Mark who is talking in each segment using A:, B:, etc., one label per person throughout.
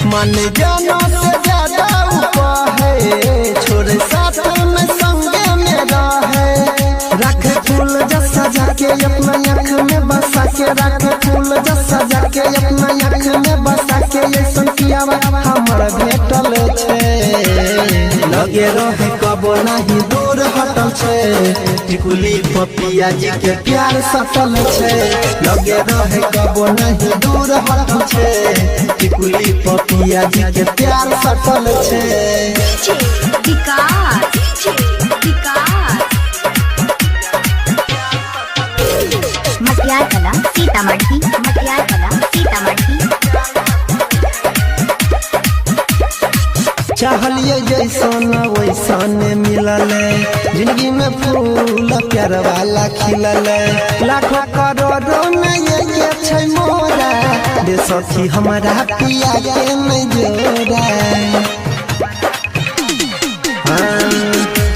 A: मन जानो से ज्यादा ऊपर है, छोरे साथ में संगे मेरा है। रखे फूल जैसा जाके अपना आँख में बसा के, रखे फूल जैसा जाके अपना आँख में बसा के, ये संकिया हमर भेटल छे। लगे रहे कबो नहीं दूर हटल छे, टिकुली पपिया जी के प्यार सटल छे। लगे रहे कबो नहीं दूर हटल छे, टिकुली पपिया जी के प्यार सटल छे।
B: मटियार कला सीतामढ़ी, मटियार कला सीतामढ़ी।
A: चाहलिए जैसन वैसन मिलल, जिंदगी में फूल प्यार वाला खिलल। लाखों करोड़ों में ये छै मोरा, दे सखी हमारा पिया के नहीं जोड़ा।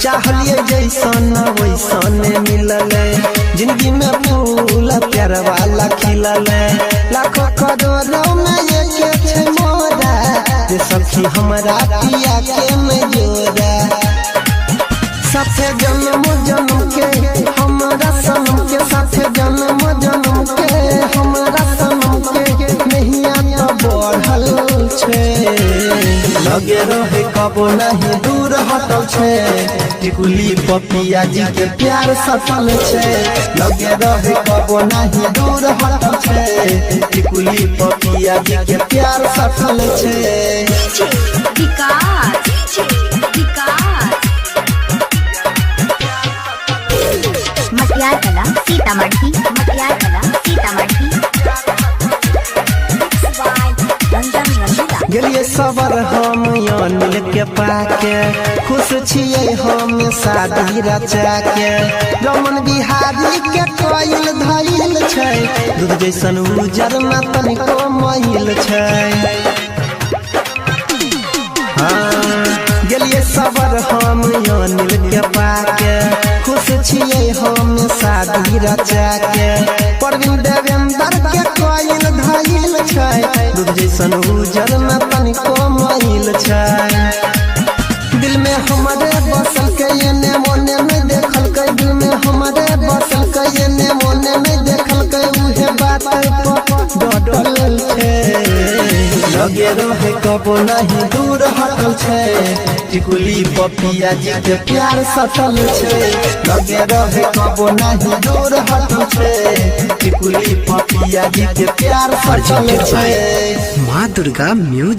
A: चाहलिए जैसन वैसन मिलल, जिंदगी में फूल प्यार वाला खिलल। लाखों करोड़ों में ये छै मोरा, दे सखी हमारा पिया के में जोड़ा। साथे जन्म जन्म के हमारा सनम के, साथे जन्म जन्म के हमारा सनम के, नैया तो बढ़ल छे। लगे रहे कबो नहीं दूर हटल छे, टिकुली पपिया जी के प्यार सटल छे। लगे रहे कबो नहीं दूर हटल छे, टिकुली पपिया जी के प्यार सटल छे।
B: मटियार कला सीतामढ़ी, मटियार कला सीतामढ़ी।
A: गेलिए सबर हम अनिल के पाके, खुश छिए हम शादी रचा के। रमन बिहारी के कोयल धैल छै, दूध जैसन उजर में तनिको महिल छै। गेलिए सबर हम अनिल के पाके, खुश छिए हम शादी रचा के। परवीन देवेंद्र के कोयल धैल छै, दूध जैसन उजर में तनिको महिल छै। दिल में हमारे बसल के एने मोने में देखल के, दिल में हमारे बसल के एने मोने में देखल के, उहे बात डटल छे। लगे रहे कबो नहीं दूर हटल छे, टिकुली पपिया जी के प्यार सटल छे। लगे रहे कबो नहीं दूर हटल छे, टिकुली पपिया जी के प्यार सटल छे।
C: माँ दुर्गा म्यूजिक।